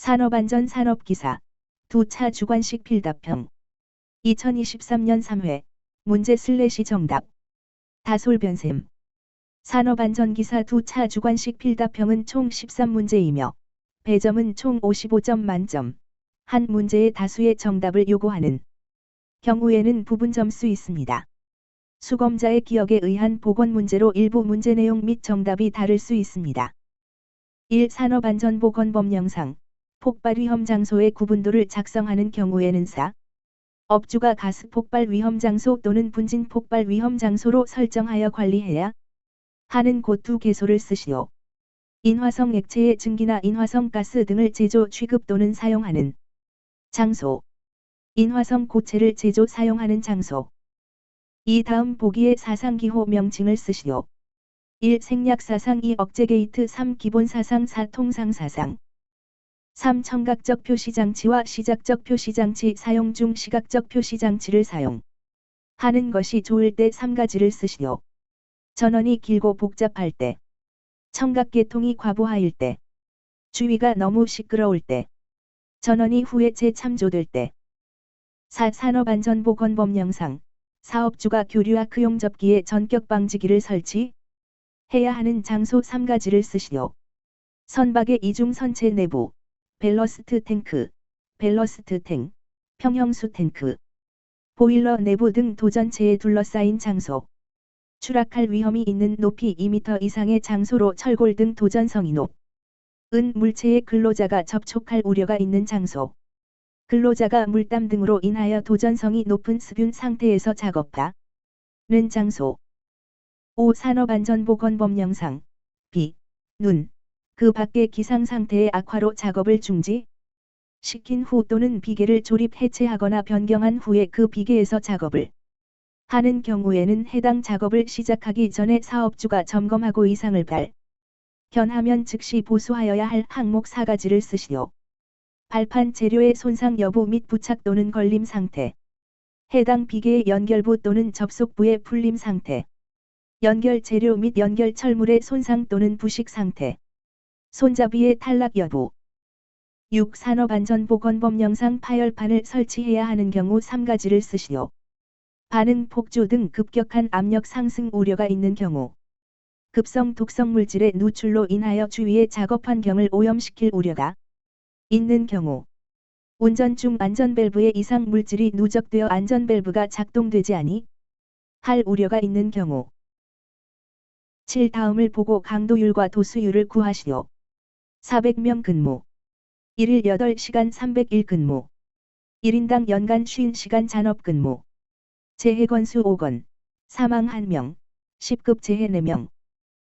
산업안전 산업기사 두 차 주관식 필답형 2023년 3회 문제 / 정답 다솔변셈 산업안전기사 두 차 주관식 필답형은 총 13문제이며 배점은 총 55점 만점, 한 문제의 다수의 정답을 요구하는 경우에는 부분 점수 있습니다. 수검자의 기억에 의한 복원 문제로 일부 문제 내용 및 정답이 다를 수 있습니다. 1. 산업안전보건법령상 폭발 위험 장소의 구분도를 작성하는 경우에는 업주가 가스 폭발 위험 장소 또는 분진 폭발 위험 장소로 설정하여 관리해야 하는 곳 두 개소를 쓰시오. 인화성 액체의 증기나 인화성 가스 등을 제조 취급 또는 사용하는 장소. 인화성 고체를 제조 사용하는 장소. 이 다음 보기의 사상기호 명칭을 쓰시오. 1. 생략사상 2. 억제게이트 3. 기본사상 4. 통상사상 3. 청각적 표시장치와 시각적 표시장치 사용 중 시각적 표시장치를 사용하는 것이 좋을 때 3가지를 쓰시오. 전원이 길고 복잡할 때, 청각계통이 과부하일 때, 주위가 너무 시끄러울 때, 전원이 후에 재참조될 때. 4. 산업안전보건법령상 사업주가 교류아크용 접기에 전격방지기를 설치해야 하는 장소 3가지를 쓰시오. 선박의 이중 선체 내부, 밸러스트 탱크, 밸러스트 탱, 평형수 탱크, 보일러 내부 등 도전체에 둘러싸인 장소. 추락할 위험이 있는 높이 2m 이상의 장소로 철골 등 도전성이 높은 물체에 근로자가 접촉할 우려가 있는 장소. 근로자가 물땀 등으로 인하여 도전성이 높은 습윤 상태에서 작업하는 장소. 5. 산업안전보건법령상 비, 눈, 그 밖의 기상상태의 악화로 작업을 중지시킨 후 또는 비계를 조립 해체하거나 변경한 후에 그 비계에서 작업을 하는 경우에는 해당 작업을 시작하기 전에 사업주가 점검하고 이상을 발견하면 즉시 보수하여야 할 항목 4가지를 쓰시오. 발판 재료의 손상 여부 및 부착 또는 걸림 상태. 해당 비계의 연결부 또는 접속부의 풀림 상태. 연결 재료 및 연결 철물의 손상 또는 부식 상태. 손잡이의 탈락 여부. 6. 산업안전보건법령상 파열판을 설치해야 하는 경우 3가지를 쓰시오. 반응 폭주 등 급격한 압력 상승 우려가 있는 경우. 급성 독성 물질의 누출로 인하여 주위의 작업 환경을 오염시킬 우려가 있는 경우. 운전 중 안전밸브에 이상 물질이 누적되어 안전밸브가 작동되지 아니할 우려가 있는 경우. 7. 다음을 보고 강도율과 도수율을 구하시오. 400명 근무. 1일 8시간 301 근무. 1인당 연간 50시간 잔업 근무. 재해 건수 5건. 사망 1명. 10급 재해 4명.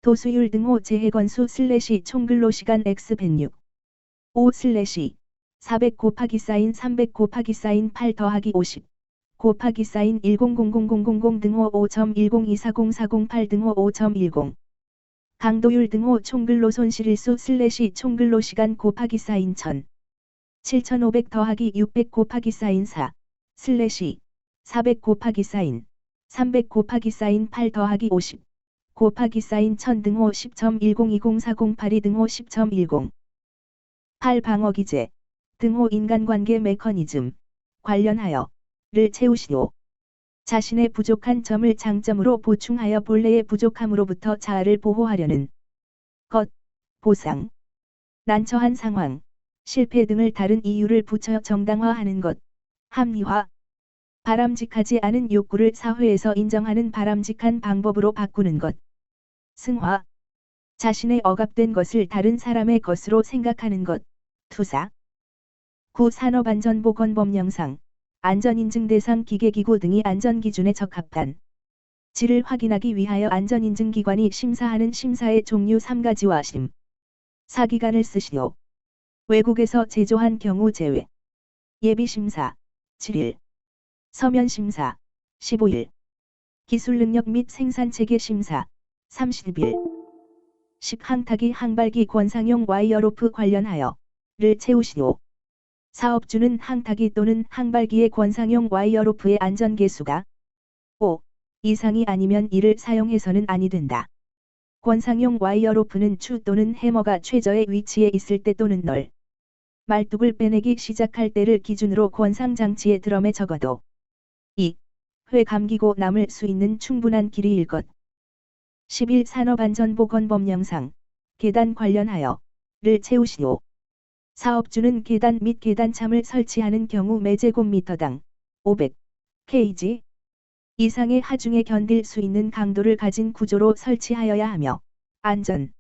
도수율 등호 재해 건수 / 총근로시간 x 106. 5 / 400 곱하기 사인 300 곱하기 사인 8 더하기 50 곱하기 사인 10000000 등호 5.10240408 등호 5.10 강도율 등호 총근로 손실일수 / 총근로시간 곱하기 사인 1000 7500 더하기 600 곱하기 사인 4 / 400 곱하기 사인 300 곱하기 사인 8 더하기 50 곱하기 사인 1000 등호 10.10204082 등호 10.10 8. 방어기제 등호 인간관계 메커니즘 관련하여를 채우시오. 자신의 부족한 점을 장점으로 보충하여 본래의 부족함으로부터 자아를 보호하려는 것, 보상, 난처한 상황, 실패 등을 다른 이유를 붙여 정당화하는 것, 합리화, 바람직하지 않은 욕구를 사회에서 인정하는 바람직한 방법으로 바꾸는 것, 승화, 자신의 억압된 것을 다른 사람의 것으로 생각하는 것, 투사. 9. 산업안전보건법령상 안전인증 대상 기계기구 등이 안전기준에 적합한 지를 확인하기 위하여 안전인증기관이 심사하는 심사의 종류 3가지와 심사기간을 쓰시오. 외국에서 제조한 경우 제외. 예비심사 7일. 서면심사 15일. 기술능력 및 생산체계 심사 30일. 10. 항타기 항발기 권상용 와이어로프 관련하여를 채우시오. 사업주는 항타기 또는 항발기의 권상용 와이어로프의 안전계수가 5 이상이 아니면 이를 사용해서는 아니 된다. 권상용 와이어로프는 추 또는 해머가 최저의 위치에 있을 때 또는 말뚝을 빼내기 시작할 때를 기준으로 권상장치의 드럼에 적어도 2. 회 감기고 남을 수 있는 충분한 길이일 것. 11. 산업안전보건법 영상 계단 관련하여 를 채우시오. 사업주는 계단 및 계단참을 설치하는 경우 매제곱미터당 500kg 이상의 하중에 견딜 수 있는 강도를 가진 구조로 설치하여야 하며 안전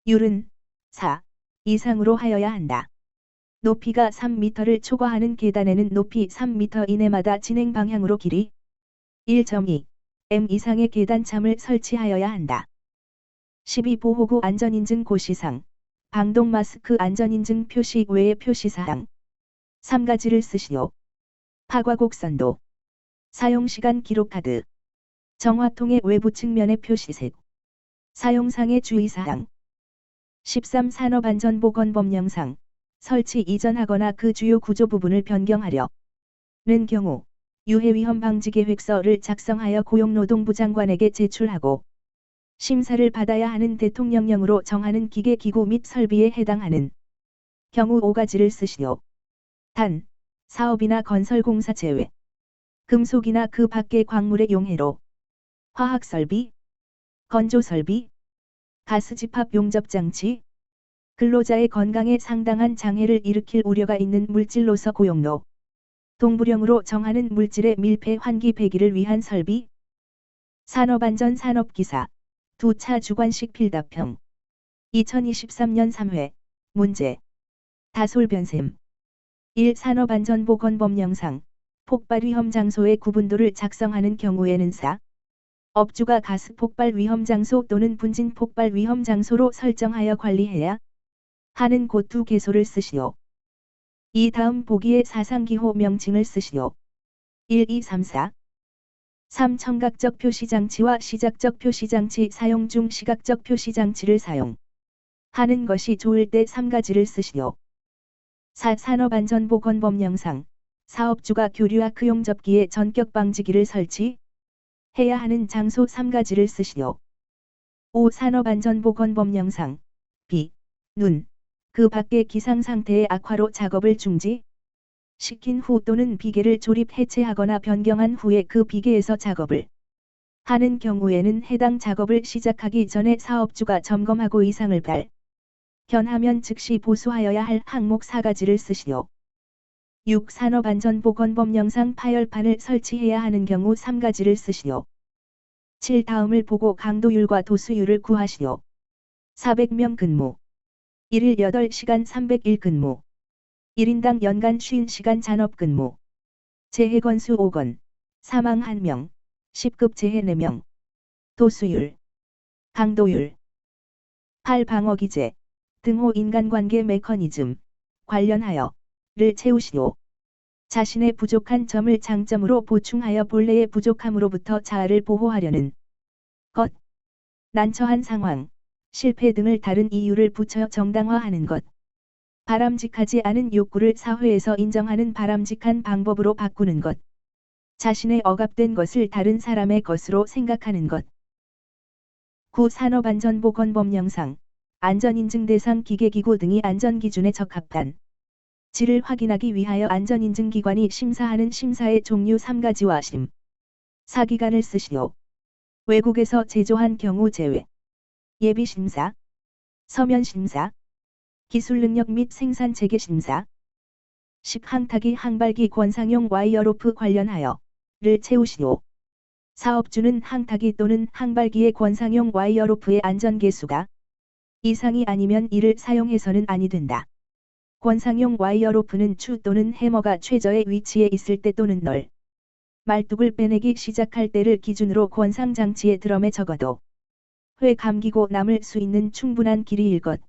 율은 4 이상으로 하여야 한다. 높이가 3m를 초과하는 계단에는 높이 3m 이내마다 진행 방향으로 길이 1.2 m 이상의 계단참을 설치하여야 한다. 12. 보호구 안전인증 고시상 방독 마스크 안전인증 표시 외의 표시사항 3가지를 쓰시오. 파과곡선도 사용시간 기록카드 정화통의 외부 측면의 표시색 사용상의 주의사항 13. 산업안전보건법 영상 설치 이전하거나 그 주요 구조 부분을 변경하려는 경우 유해위험 방지 계획서를 작성하여 고용노동부 장관에게 제출하고 심사를 받아야 하는 대통령령으로 정하는 기계 기구 및 설비에 해당하는 경우 5가지를 쓰시오. 단, 사업이나 건설공사 제외, 금속이나 그 밖의 광물의 용해로, 화학설비, 건조설비, 가스집합 용접장치, 근로자의 건강에 상당한 장애를 일으킬 우려가 있는 물질로서 고용노 동부령으로 정하는 물질의 밀폐 환기 배기를 위한 설비, 산업안전 산업기사, 두 차 주관식 필답형 2023년 3회 문제 다솔변셈 1. 산업안전보건법 영상 폭발 위험 장소의 구분도를 작성하는 경우에는 업주가 가스 폭발 위험 장소 또는 분진 폭발 위험 장소로 설정하여 관리해야 하는 곳 두 개소를 쓰시오. 이 다음 보기의 사상기호 명칭을 쓰시오. 1, 2, 3, 4 3. 청각적 표시장치와 시각적 표시장치 사용 중 시각적 표시장치를 사용하는 것이 좋을 때 3가지를 쓰시오. 4. 산업안전보건법 영상 사업주가 교류아크용 접기에 전격 방지기를 설치해야 하는 장소 3가지를 쓰시오. 5. 산업안전보건법 영상 비, 눈, 그 밖의 기상상태의 악화로 작업을 중지시킨 후 또는 비계를 조립 해체하거나 변경한 후에 그 비계에서 작업을 하는 경우에는 해당 작업을 시작하기 전에 사업주가 점검하고 이상을 발견하면 즉시 보수하여야 할 항목 4가지를 쓰시오. 6. 산업안전보건법 영상 파열판을 설치해야 하는 경우 3가지를 쓰시오. 7. 다음을 보고 강도율과 도수율을 구하시오. 400명 근무 1일 8시간 301 근무 1인당 연간 50시간 잔업근무 재해 건수 5건 사망 1명 10급 재해 4명 도수율 강도율 8. 방어기제 등호 인간관계 메커니즘 관련하여 를 채우시오. 자신의 부족한 점을 장점으로 보충하여 본래의 부족함으로부터 자아를 보호하려는 것 난처한 상황 실패 등을 다른 이유를 붙여 정당화하는 것. 바람직하지 않은 욕구를 사회에서 인정하는 바람직한 방법으로 바꾸는 것. 자신의 억압된 것을 다른 사람의 것으로 생각하는 것. 9. 산업안전보건법 영상 안전인증 대상 기계기구 등이 안전기준에 적합한 지를 확인하기 위하여 안전인증기관이 심사하는 심사의 종류 3가지와 심사기간을 쓰시오. 외국에서 제조한 경우 제외. 예비심사, 서면심사, 기술능력 및 생산체계 심사. 10. 항타기 항발기 권상용 와이어로프 관련하여 를 채우시오. 사업주는 항타기 또는 항발기의 권상용 와이어로프의 안전계수가 이상이 아니면 이를 사용해서는 아니 된다. 권상용 와이어로프는 추 또는 해머가 최저의 위치에 있을 때 또는 말뚝을 빼내기 시작할 때를 기준으로 권상장치의 드럼에 적어도 회 감기고 남을 수 있는 충분한 길이일 것.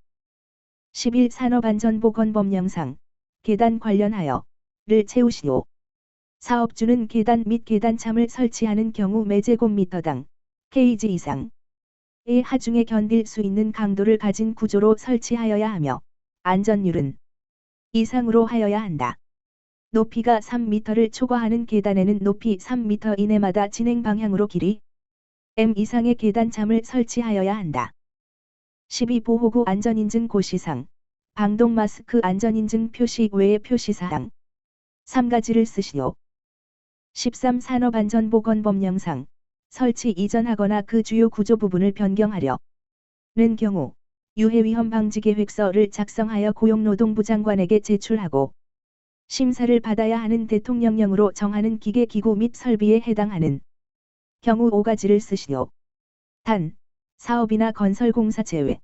11. 산업안전보건법 영상 계단 관련하여 를 채우시오. 사업주는 계단 및 계단참을 설치하는 경우 매제곱미터당 kg 이상의 하중에 견딜 수 있는 강도를 가진 구조로 설치하여야 하며 안전율은 이상으로 하여야 한다. 높이가 3m를 초과하는 계단에는 높이 3m 이내마다 진행 방향으로 길이 m 이상의 계단참을 설치하여야 한다. 12. 보호구 안전인증 고시상 방독 마스크 안전인증 표시 외의 표시사항 3가지를 쓰시오. 13. 산업안전보건법령상 설치 이전하거나 그 주요 구조 부분을 변경하려는 경우 유해위험 방지계획서를 작성하여 고용노동부 장관에게 제출하고 심사를 받아야 하는 대통령령으로 정하는 기계 기구 및 설비에 해당하는 경우 5가지를 쓰시오. 단, 사업이나 건설공사 제외.